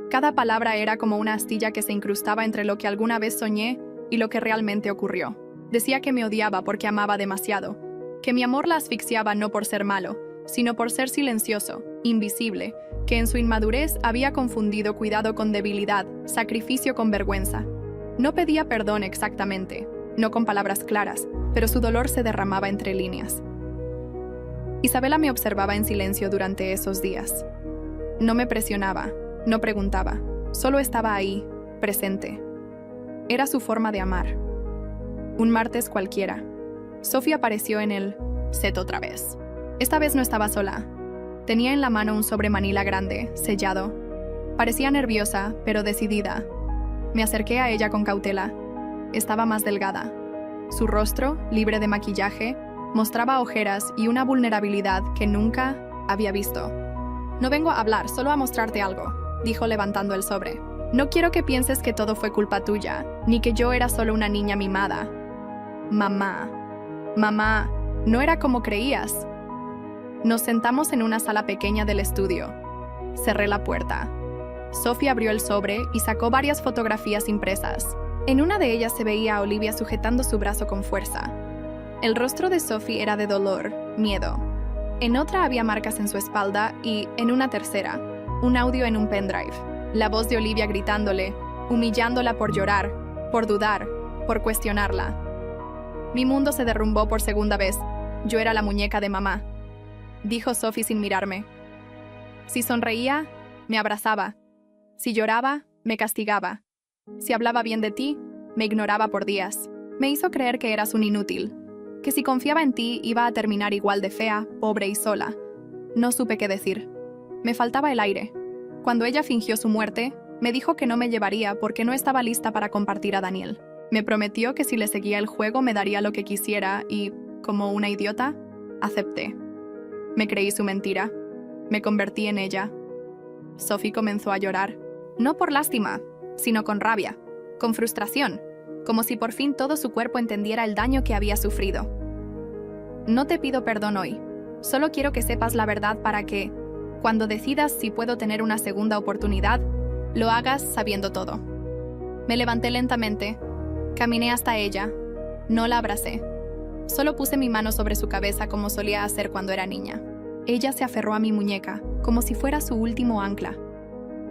Cada palabra era como una astilla que se incrustaba entre lo que alguna vez soñé y lo que realmente ocurrió. Decía que me odiaba porque amaba demasiado, que mi amor la asfixiaba no por ser malo, sino por ser silencioso, invisible, que en su inmadurez había confundido cuidado con debilidad, sacrificio con vergüenza. No pedía perdón exactamente, no con palabras claras, pero su dolor se derramaba entre líneas. Isabela me observaba en silencio durante esos días. No me presionaba, no preguntaba, solo estaba ahí, presente. Era su forma de amar. Un martes cualquiera, Sophie apareció en el set otra vez. Esta vez no estaba sola. Tenía en la mano un sobre manila grande, sellado. Parecía nerviosa, pero decidida. Me acerqué a ella con cautela. Estaba más delgada. Su rostro, libre de maquillaje, mostraba ojeras y una vulnerabilidad que nunca había visto. «No vengo a hablar, solo a mostrarte algo», dijo levantando el sobre. «No quiero que pienses que todo fue culpa tuya, ni que yo era solo una niña mimada. Mamá, no era como creías». Nos sentamos en una sala pequeña del estudio. Cerré la puerta. Sophie abrió el sobre y sacó varias fotografías impresas. En una de ellas se veía a Olivia sujetando su brazo con fuerza. El rostro de Sophie era de dolor, miedo. En otra había marcas en su espalda y, en una tercera, un audio en un pendrive. La voz de Olivia gritándole, humillándola por llorar, por dudar, por cuestionarla. Mi mundo se derrumbó por segunda vez. Yo era la muñeca de mamá, dijo Sophie sin mirarme. Si sonreía, me abrazaba. Si lloraba, me castigaba. Si hablaba bien de ti, me ignoraba por días. Me hizo creer que eras un inútil, que si confiaba en ti iba a terminar igual de fea, pobre y sola. No supe qué decir. Me faltaba el aire. Cuando ella fingió su muerte, me dijo que no me llevaría porque no estaba lista para compartir a Daniel. Me prometió que si le seguía el juego me daría lo que quisiera y, como una idiota, acepté. Me creí su mentira. Me convertí en ella. Sophie comenzó a llorar, no por lástima, sino con rabia, con frustración, como si por fin todo su cuerpo entendiera el daño que había sufrido. No te pido perdón hoy, solo quiero que sepas la verdad para que, cuando decidas si puedo tener una segunda oportunidad, lo hagas sabiendo todo. Me levanté lentamente, caminé hasta ella, no la abracé. Solo puse mi mano sobre su cabeza como solía hacer cuando era niña. Ella se aferró a mi muñeca, como si fuera su último ancla.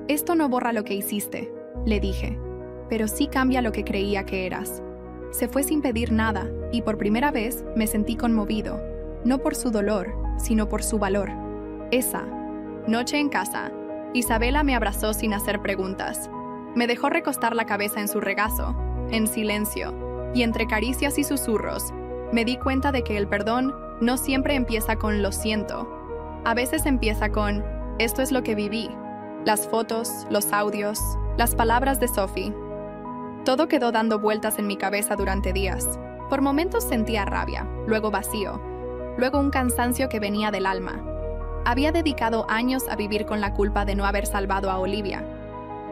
Esto no borra lo que hiciste, le dije, pero sí cambia lo que creía que eras. Se fue sin pedir nada, y por primera vez me sentí conmovido, no por su dolor, sino por su valor. Esa noche en casa, Isabela me abrazó sin hacer preguntas. Me dejó recostar la cabeza en su regazo, en silencio, y entre caricias y susurros, me di cuenta de que el perdón no siempre empieza con lo siento. A veces empieza con esto es lo que viví, las fotos, los audios, las palabras de Sophie. Todo quedó dando vueltas en mi cabeza durante días. Por momentos sentía rabia, luego vacío, luego un cansancio que venía del alma. Había dedicado años a vivir con la culpa de no haber salvado a Olivia,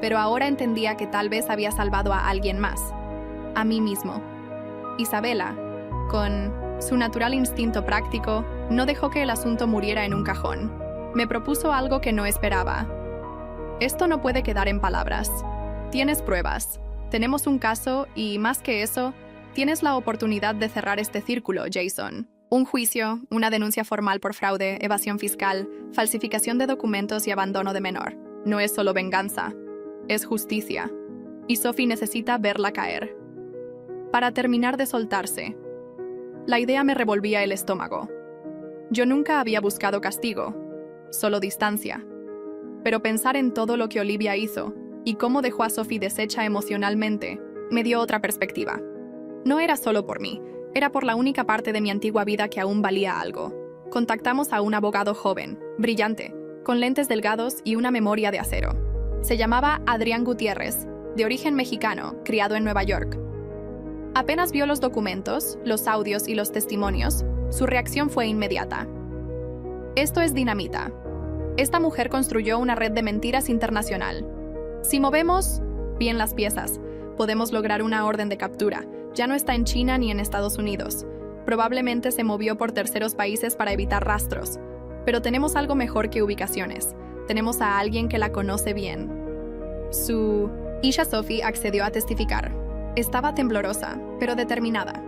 pero ahora entendía que tal vez había salvado a alguien más, a mí mismo. Isabela, con su natural instinto práctico, no dejó que el asunto muriera en un cajón. Me propuso algo que no esperaba. Esto no puede quedar en palabras. Tienes pruebas. Tenemos un caso y, más que eso, tienes la oportunidad de cerrar este círculo, Jason. Un juicio, una denuncia formal por fraude, evasión fiscal, falsificación de documentos y abandono de menor. No es solo venganza, es justicia. Y Sophie necesita verla caer. Para terminar de soltarse. La idea me revolvía el estómago. Yo nunca había buscado castigo, solo distancia. Pero pensar en todo lo que Olivia hizo y cómo dejó a Sophie deshecha emocionalmente me dio otra perspectiva. No era solo por mí, era por la única parte de mi antigua vida que aún valía algo. Contactamos a un abogado joven, brillante, con lentes delgados y una memoria de acero. Se llamaba Adrián Gutiérrez, de origen mexicano, criado en Nueva York. Apenas vio los documentos, los audios y los testimonios, su reacción fue inmediata. Esto es dinamita. Esta mujer construyó una red de mentiras internacional. Si movemos bien las piezas, podemos lograr una orden de captura. Ya no está en China ni en Estados Unidos. Probablemente se movió por terceros países para evitar rastros. Pero tenemos algo mejor que ubicaciones. Tenemos a alguien que la conoce bien. Su hija Sophie accedió a testificar. Estaba temblorosa, pero determinada.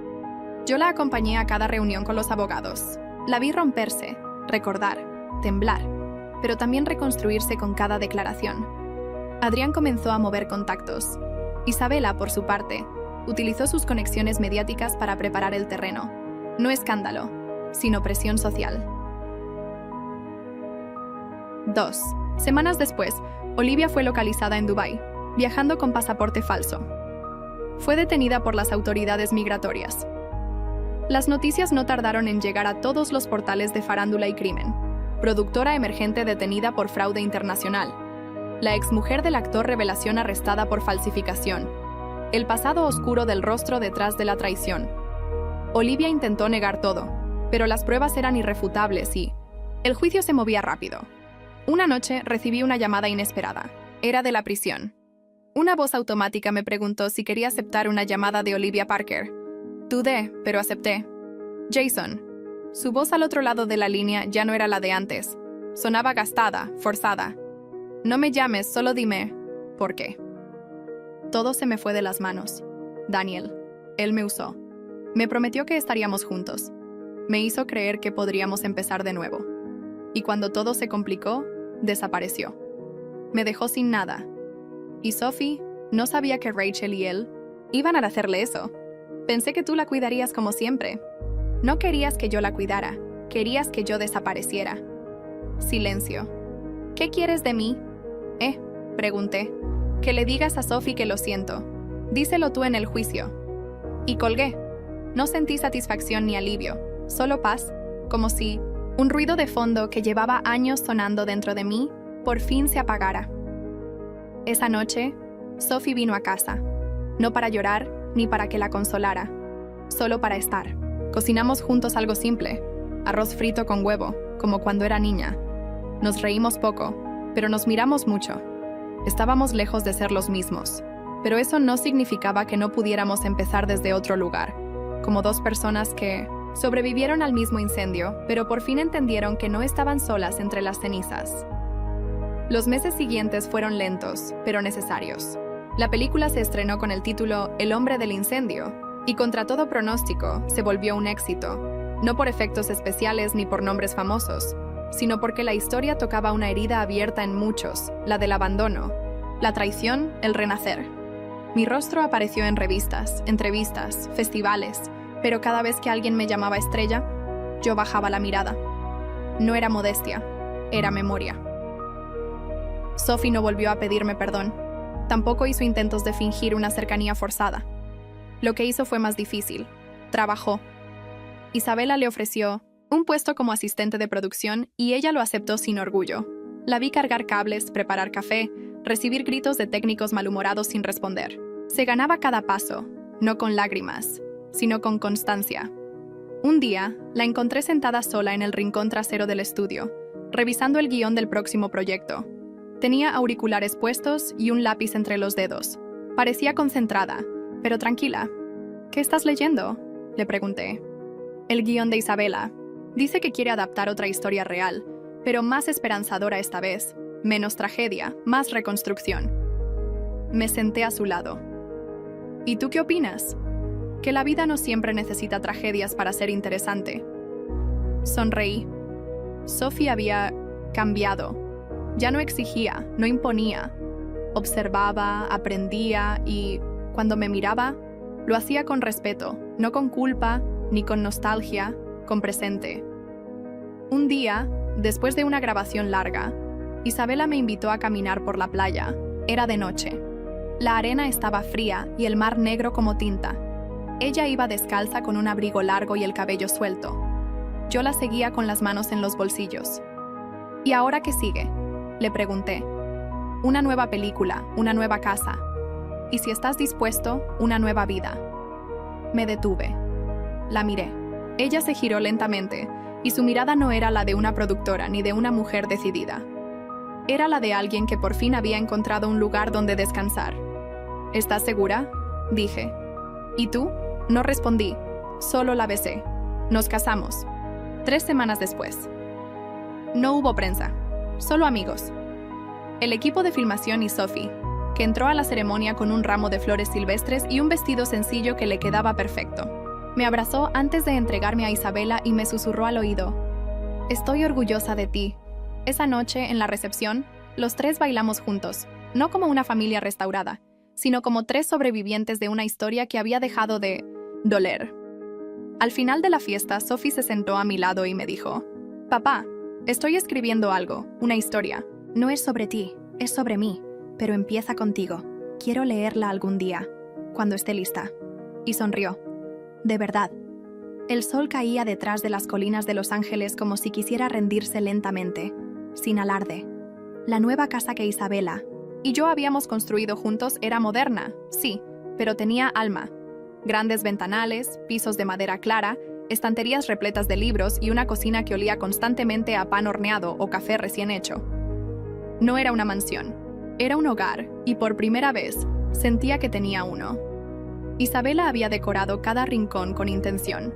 Yo la acompañé a cada reunión con los abogados. La vi romperse, recordar, temblar, pero también reconstruirse con cada declaración. Adrián comenzó a mover contactos. Isabela, por su parte, utilizó sus conexiones mediáticas para preparar el terreno. No escándalo, sino presión social. 2 semanas después, Olivia fue localizada en Dubái, viajando con pasaporte falso. Fue detenida por las autoridades migratorias. Las noticias no tardaron en llegar a todos los portales de farándula y crimen. Productora emergente detenida por fraude internacional. La exmujer del actor revelación arrestada por falsificación. El pasado oscuro del rostro detrás de la traición. Olivia intentó negar todo, pero las pruebas eran irrefutables y el juicio se movía rápido. Una noche recibí una llamada inesperada. Era de la prisión. Una voz automática me preguntó si quería aceptar una llamada de Olivia Parker. Dudé, pero acepté. Jason. Su voz al otro lado de la línea ya no era la de antes. Sonaba gastada, forzada. No me llames, solo dime, ¿por qué? Todo se me fue de las manos. Daniel. Él me usó. Me prometió que estaríamos juntos. Me hizo creer que podríamos empezar de nuevo. Y cuando todo se complicó, desapareció. Me dejó sin nada. Y Sophie no sabía que Rachel y él iban a hacerle eso. Pensé que tú la cuidarías como siempre. No querías que yo la cuidara, querías que yo desapareciera. Silencio. ¿Qué quieres de mí? Pregunté. Que le digas a Sophie que lo siento. Díselo tú en el juicio. Y colgué. No sentí satisfacción ni alivio, solo paz, como si un ruido de fondo que llevaba años sonando dentro de mí por fin se apagara. Esa noche, Sophie vino a casa, no para llorar ni para que la consolara, solo para estar. Cocinamos juntos algo simple, arroz frito con huevo, como cuando era niña. Nos reímos poco, pero nos miramos mucho. Estábamos lejos de ser los mismos, pero eso no significaba que no pudiéramos empezar desde otro lugar, como dos personas que sobrevivieron al mismo incendio, pero por fin entendieron que no estaban solas entre las cenizas. Los meses siguientes fueron lentos, pero necesarios. La película se estrenó con el título El hombre del incendio, y contra todo pronóstico, se volvió un éxito, no por efectos especiales ni por nombres famosos, sino porque la historia tocaba una herida abierta en muchos, la del abandono, la traición, el renacer. Mi rostro apareció en revistas, entrevistas, festivales, pero cada vez que alguien me llamaba estrella, yo bajaba la mirada. No era modestia, era memoria. Sophie no volvió a pedirme perdón. Tampoco hizo intentos de fingir una cercanía forzada. Lo que hizo fue más difícil. Trabajó. Isabela le ofreció un puesto como asistente de producción y ella lo aceptó sin orgullo. La vi cargar cables, preparar café, recibir gritos de técnicos malhumorados sin responder. Se ganaba cada paso, no con lágrimas, sino con constancia. Un día, la encontré sentada sola en el rincón trasero del estudio, revisando el guión del próximo proyecto. Tenía auriculares puestos y un lápiz entre los dedos. Parecía concentrada, pero tranquila. ¿Qué estás leyendo?, le pregunté. El guión de Isabela. Dice que quiere adaptar otra historia real, pero más esperanzadora esta vez. Menos tragedia, más reconstrucción. Me senté a su lado. ¿Y tú qué opinas? Que la vida no siempre necesita tragedias para ser interesante. Sonreí. Sophie había cambiado. Ya no exigía, no imponía. Observaba, aprendía y, cuando me miraba, lo hacía con respeto, no con culpa, ni con nostalgia, con presente. Un día, después de una grabación larga, Isabela me invitó a caminar por la playa. Era de noche. La arena estaba fría y el mar negro como tinta. Ella iba descalza con un abrigo largo y el cabello suelto. Yo la seguía con las manos en los bolsillos. ¿Y ahora qué sigue?, le pregunté. Una nueva película, una nueva casa. Y si estás dispuesto, una nueva vida. Me detuve. La miré. Ella se giró lentamente, y su mirada no era la de una productora ni de una mujer decidida. Era la de alguien que por fin había encontrado un lugar donde descansar. ¿Estás segura?, dije. ¿Y tú? No respondí, solo la besé. Nos casamos. 3 semanas después. No hubo prensa, solo amigos. El equipo de filmación y Sophie, que entró a la ceremonia con un ramo de flores silvestres y un vestido sencillo que le quedaba perfecto. Me abrazó antes de entregarme a Isabela y me susurró al oído: «Estoy orgullosa de ti». Esa noche, en la recepción, los 3 bailamos juntos, no como una familia restaurada, sino como 3 sobrevivientes de una historia que había dejado de doler. Al final de la fiesta, Sophie se sentó a mi lado y me dijo: «Papá, estoy escribiendo algo, una historia. No es sobre ti, es sobre mí, pero empieza contigo. Quiero leerla algún día, cuando esté lista». Y sonrió. De verdad. El sol caía detrás de las colinas de Los Ángeles como si quisiera rendirse lentamente, sin alarde. La nueva casa que Isabela y yo habíamos construido juntos era moderna, sí, pero tenía alma. Grandes ventanales, pisos de madera clara, estanterías repletas de libros y una cocina que olía constantemente a pan horneado o café recién hecho. No era una mansión, era un hogar, y por primera vez sentía que tenía uno. Isabela había decorado cada rincón con intención.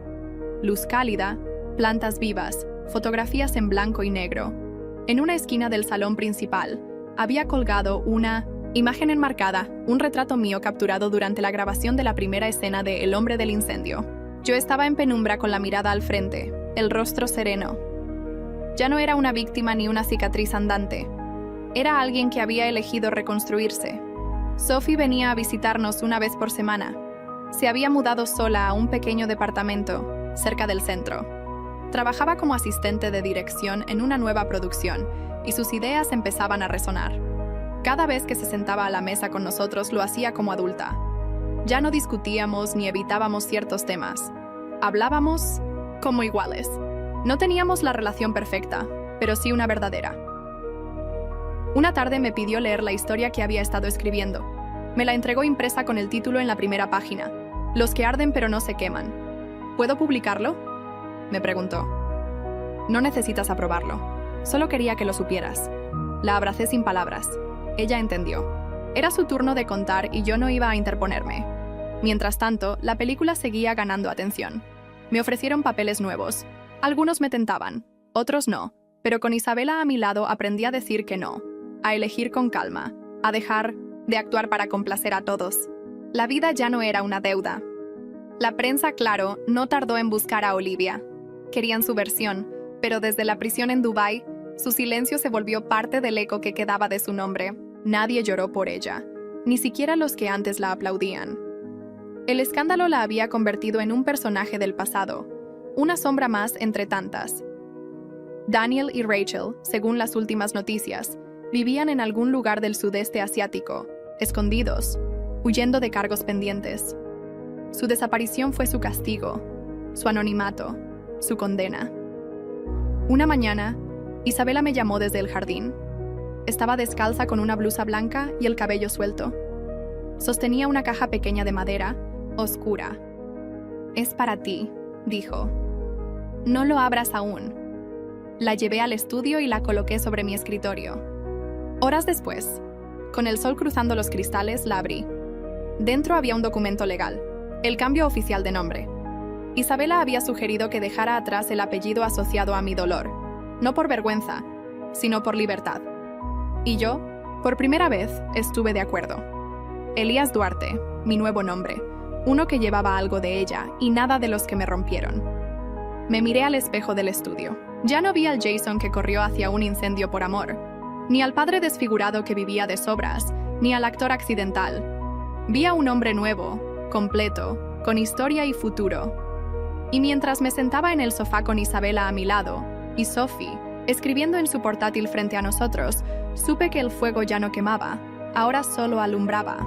Luz cálida, plantas vivas, fotografías en blanco y negro. En una esquina del salón principal, había colgado una imagen enmarcada, un retrato mío capturado durante la grabación de la primera escena de El hombre del incendio. Yo estaba en penumbra con la mirada al frente, el rostro sereno. Ya no era una víctima ni una cicatriz andante. Era alguien que había elegido reconstruirse. Sophie venía a visitarnos una vez por semana. Se había mudado sola a un pequeño departamento, cerca del centro. Trabajaba como asistente de dirección en una nueva producción, y sus ideas empezaban a resonar. Cada vez que se sentaba a la mesa con nosotros lo hacía como adulta. Ya no discutíamos ni evitábamos ciertos temas. Hablábamos como iguales. No teníamos la relación perfecta, pero sí una verdadera. Una tarde me pidió leer la historia que había estado escribiendo. Me la entregó impresa con el título en la primera página: Los que arden pero no se queman. «¿Puedo publicarlo?», me preguntó. «No necesitas aprobarlo». Solo quería que lo supieras. La abracé sin palabras. Ella entendió. Era su turno de contar y yo no iba a interponerme. Mientras tanto, la película seguía ganando atención. Me ofrecieron papeles nuevos. Algunos me tentaban, otros no, pero con Isabela a mi lado aprendí a decir que no, a elegir con calma, a dejar de actuar para complacer a todos. La vida ya no era una deuda. La prensa, claro, no tardó en buscar a Olivia. Querían su versión, pero desde la prisión en Dubái, su silencio se volvió parte del eco que quedaba de su nombre. Nadie lloró por ella, ni siquiera los que antes la aplaudían. El escándalo la había convertido en un personaje del pasado, una sombra más entre tantas. Daniel y Rachel, según las últimas noticias, vivían en algún lugar del sudeste asiático, escondidos, huyendo de cargos pendientes. Su desaparición fue su castigo, su anonimato, su condena. Una mañana, Isabela me llamó desde el jardín. Estaba descalza con una blusa blanca y el cabello suelto. Sostenía una caja pequeña de madera, oscura. «Es para ti», dijo. «No lo abras aún». La llevé al estudio y la coloqué sobre mi escritorio. Horas después, con el sol cruzando los cristales, la abrí. Dentro había un documento legal, el cambio oficial de nombre. Isabela había sugerido que dejara atrás el apellido asociado a mi dolor, no por vergüenza, sino por libertad. Y yo, por primera vez, estuve de acuerdo. Elías Duarte, mi nuevo nombre, uno que llevaba algo de ella y nada de los que me rompieron. Me miré al espejo del estudio. Ya no vi al Jason que corrió hacia un incendio por amor, ni al padre desfigurado que vivía de sobras, ni al actor accidental. Vi a un hombre nuevo, completo, con historia y futuro. Y mientras me sentaba en el sofá con Isabela a mi lado, y Sophie, escribiendo en su portátil frente a nosotros, supe que el fuego ya no quemaba, ahora solo alumbraba.